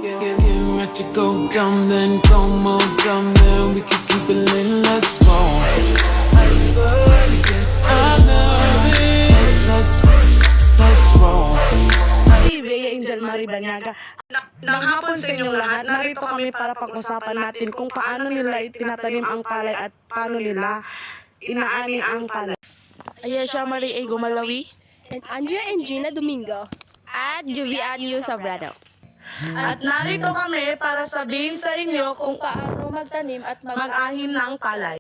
Getting ready to go dumb, then go more dumb, then we can keep it lit, let's roll. I love it, let's roll. Si Bea Angel Marie Banyaga. Nang hapon sa inyong lahat, narito kami para pag-usapan natin kung paano nila itinatanim ang palay at paano nila inaani ang palay. Ayesha Marie A. Gumalawi. And Andrea and Gina Domingo. At Juvian Yu Sobrado. At narito kami para sabihin sa inyo kung Paano magtanim at mag-ahin ng palay.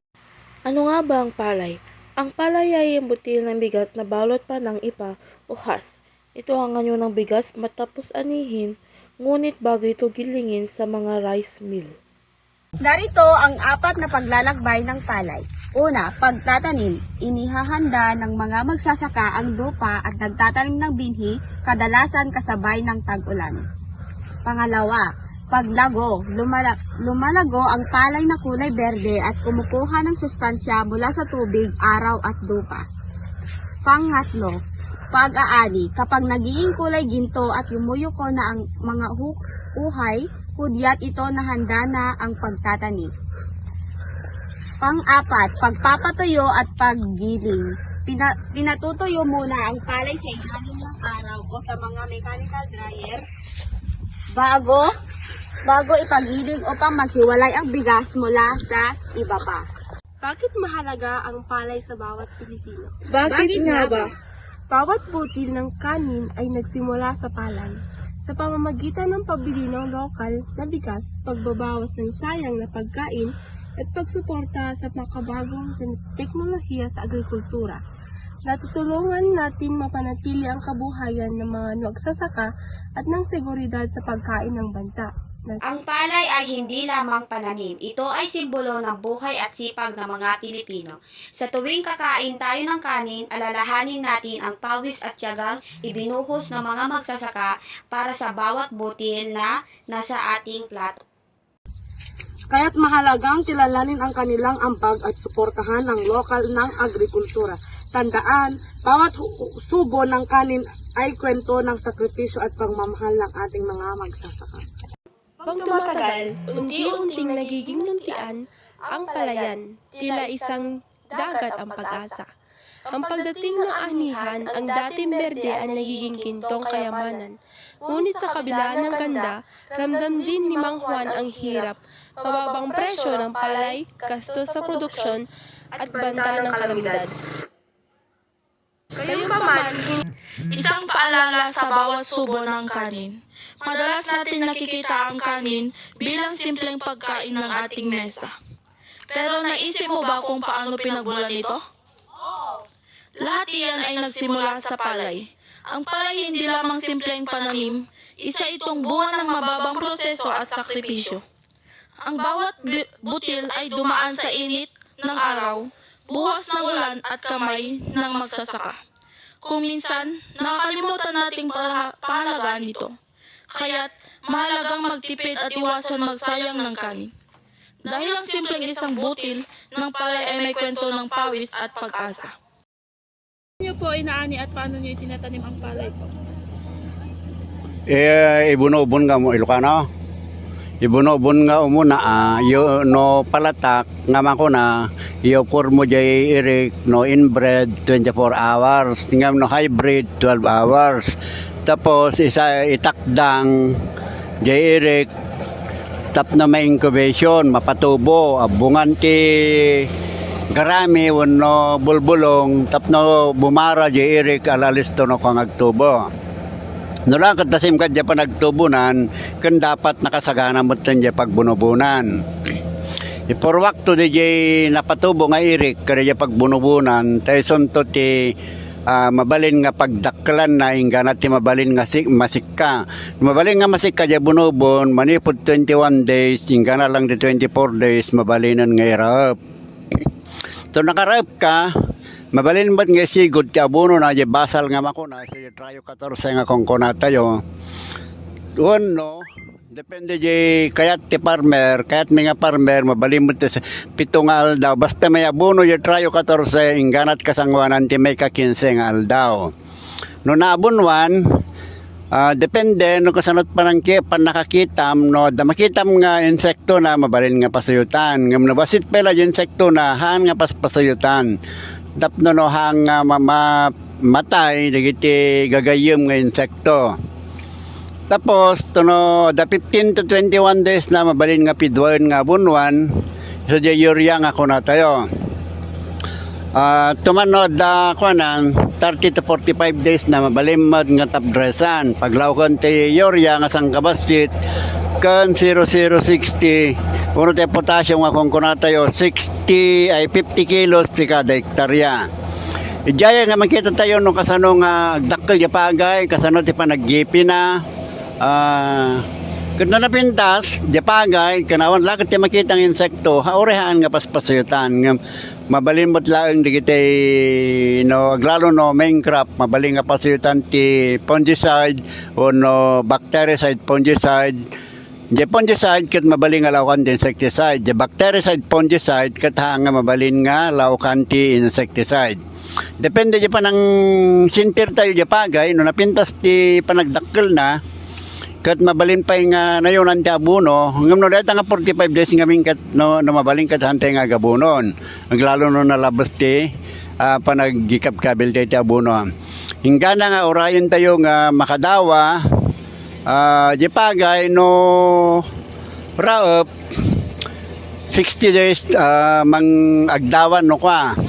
Ano nga ba ang palay? Ang palay ay ang butil ng bigas na balot pa ng ipa o has. Ito ang anyo ng bigas matapos anihin, ngunit bago ito gilingin sa mga rice mill. Narito ang apat na paglalakbay ng palay. Una, pagtatanim. Inihahanda ng mga magsasaka ang lupa at nagtatanim ng binhi, kadalasan kasabay ng tag-ulan. Pangalawa, paglago. Lumalago ang palay na kulay berde at kumukuha ng sustansya mula sa tubig, araw at lupa. Pangatlo, pag-aani. Kapag naging kulay ginto at yumuyuko na ang mga uhay, hudyat ito na handa na ang pagtatanim. Pang-apat, pagpapatuyo at paggiling. Pinatutuyo muna ang palay sa ilalim ng araw o sa mga mechanical dryer bago ipagiling upang maghiwalay ang bigas mula sa ibaba. Bakit mahalaga ang palay sa bawat Pilipino? Bakit nga ba? Bawat butil ng kanin ay nagsimula sa palay. Sa pamamagitan ng pabili ng lokal na bigas, pagbabawas ng sayang na pagkain, at pagsuporta sa makabagong teknolohiya sa agrikultura. Natutulungan natin mapanatili ang kabuhayan ng mga nagsasaka at ng seguridad sa pagkain ng bansa. Ang palay ay hindi lamang pananim. Ito ay simbolo ng buhay at sipag ng mga Pilipino. Sa tuwing kakain tayo ng kanin, alalahanin natin ang pawis at tiyagang ibinuhos ng mga magsasaka para sa bawat butil na nasa ating plato. Kaya't mahalagang kilalanin ang kanilang ambag at suportahan ang lokal ng agrikultura. Tandaan, bawat subo ng kanin ay kwento ng sakripisyo at pagmamahal ng ating mga magsasaka. Habang tumatagal, unti-unting nagiging luntian ang palayan, tila isang dagat ang pag-asa. Ang pagdating ng anihan, ang dating berde ay nagiging gintong kayamanan. Ngunit sa kabila ng ganda, ramdam din ni Mang Juan ang hirap, mababang presyo ng palay, gastos sa produksyon, at banta ng kalamidad. Gayunpaman, Isang paalala sa bawat subo ng kanin. Madalas natin nakikita ang kanin bilang simpleng pagkain ng ating mesa. Pero naisip mo ba kung paano pinagmulan ito? Lahat iyan ay nagsimula sa palay. Ang palay hindi lamang simpleng pananim, isa itong bunga ng mababang proseso at sakripisyo. Ang bawat butil ay dumaan sa init ng araw, buwas ng ulan at kamay ng magsasaka. Kung minsan, nakakalimutan nating pahalagaan nito. Kaya't mahalagang magtipid at iwasan magsayang ng kanin. Dahil ang simpleng isang butil ng palay ay may kwento ng pawis at pag-asa. Paano niyo po inaani at paano niyo itinatanim ang palay po? Ibunobon nga mo Ilocano. Ibunobon nga umuna no palatak nga mako na iopor mo jay irik no inbred 24 hours, ngam no hybrid 12 hours. Tapos isa itakdang jay irik tap na may incubation mapatubo abungan ti garami wano bulbulong tap no bumara jay irik alalisto no kang agtubo. Nulang katasim ka dyan pa nagtubunan, kan dapat nakasagana mo dyan pagbunubunan. For wakto di dyan napatubo nga irik, kaya dyan pagbunubunan, tayo sunto ti mabalin nga pagdaklan na inga na ti mabalin nga masikka. Mabalin nga masikka dyan bunubon, manipod 21 days, inga na lang di 24 days, mabalinan nga irap. So nakarap ka, mabalin ba't nga sigod ti abono na di basal nga mako na si trayo 14 nga kongkona tayo. Doon no, depende di kayat ti farmer, kayat mga farmer mabalin mo ti 7 nga aldaw. Basta may abono di trayo 14 ingganat kasangwanan ti may ka 15 nga aldaw. No naabunwan, Depende no kasanot panangki pan nakakitam no da makitam nga insekto na mabalin nga pasuyutan ngam nabasit pala yung insekto na haan nga paspasuyutan tapno no hang nga matay dagiti gagayem nga insekto. Tapos tuno da 15 to 21 days na mabalin nga pidwan nga bunwan so di urea nga kuno tayo. Tumanod da kuanan 30 to 45 days na mabalimad nga tapdresan. Paglawkan ti urea nga sangkabasit kan 0060 uno ti potassium nga kung kunatayo 50 kilos ti kada hektarya. Ijaya nga makita tayo no kasano nga dakkel ya pagay kasano ti panaggipi na kung napintas di pagay kanawan lakit ti makita ng insekto haurehaan nga paspasuyutan nga mabalimot lang digiti no aglalo no main crop mabaling nga pasuyutan ti fungicide o no bactericide fungicide. Di fungicide ket mabaling nga lawakan ti insecticide. Di bactericide fungicide ket nga mabalin nga lawakan ti insecticide. Depende di pa ng sintir tayo di pagay no napintas ti panagdakkel na kat mabalin pa nga nayonan ti abuno ngam no data nga 45 days ngamin kat no mabalin kat hantay nga gabunon ang lalo no nalabas ti panagikap kabil ti abuno hingga na nga orayon tayo nga makadawa di pagay no raop 60 days mang agdawan no kwa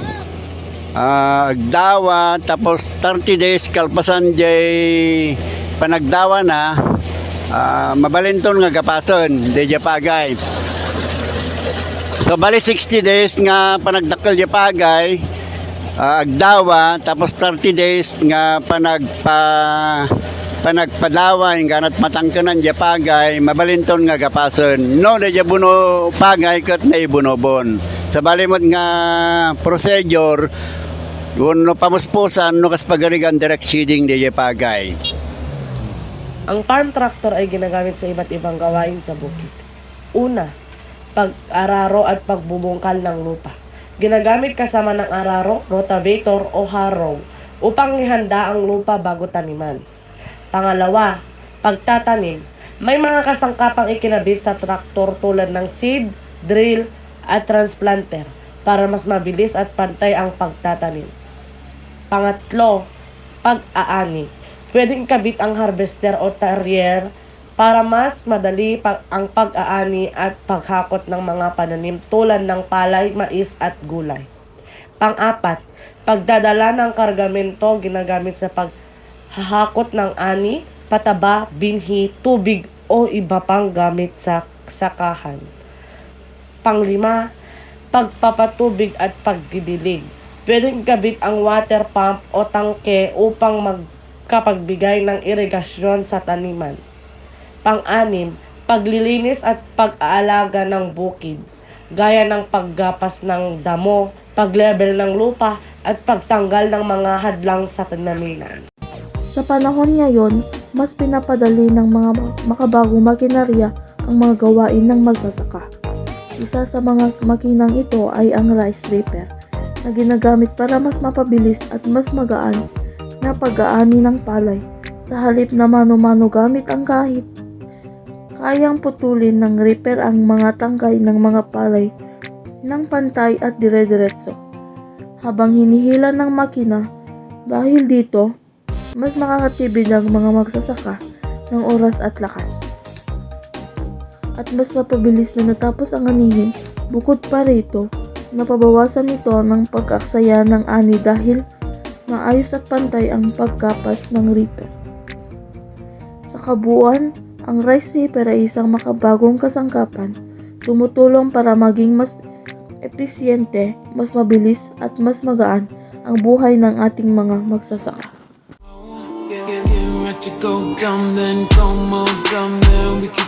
agdawa tapos 30 days kalpasan jay panagdawa na mabalinton nga gapason di pagay. So bali 60 days nga panagdakkel di pagay agdawa tapos 30 days nga panagpadawa ganat matangkanan di pagay mabalinton nga gapason no di buno pagay ket na ibunobon. Sa balimod nga procedure no pamuspusan no kas pagarigan direct seeding di pagay. Ang farm tractor ay ginagamit sa iba't ibang gawain sa bukid. Una, pag-araro at pagbubungkal ng lupa. Ginagamit kasama ng araro, rotavator o harrow upang ihanda ang lupa bago taniman. Pangalawa, pagtatanim. May mga kasangkapang ikinabit sa traktor tulad ng seed, drill at transplanter para mas mabilis at pantay ang pagtatanim. Pangatlo, pag-aani. Pwedeng kabit ang harvester o terrier para mas madali ang pag-aani at paghakot ng mga pananim tulad ng palay, mais at gulay. Pang-apat, pagdadala ng kargamento ginagamit sa paghahakot ng ani, pataba, binhi, tubig o iba pang gamit sa sakahan. Pang-lima, pagpapatubig at pagdidilig. Pwedeng kabit ang water pump o tangke upang magkapagbigay ng irigasyon sa taniman. Pang-anim, paglilinis at pag-aalaga ng bukid, gaya ng paggapas ng damo, pag-level ng lupa at pagtanggal ng mga hadlang sa taniman. Sa panahon ngayon, mas pinapadali ng mga makabagong makinarya ang mga gawain ng magsasaka. Isa sa mga makinang ito ay ang rice reaper na ginagamit para mas mapabilis at mas magaan na pag-aani ng palay sa halip na mano-mano gamit ang kahit. Kayang putulin ng reaper ang mga tangkay ng mga palay ng pantay at dire-diretso habang hinihila ng makina. Dahil dito, mas makakatipid ang mga magsasaka ng oras at lakas. At mas mapabilis na natapos ang anihin. Bukod pa rito, napabawasan ito ng pag-aksaya ng ani dahil maayos at pantay ang pagkapas ng reaper. Sa kabuuan, ang rice reaper ay isang makabagong kasangkapan, tumutulong para maging mas episyente, mas mabilis at mas magaan ang buhay ng ating mga magsasaka. Get ready to go dumb, then go more dumb, then we can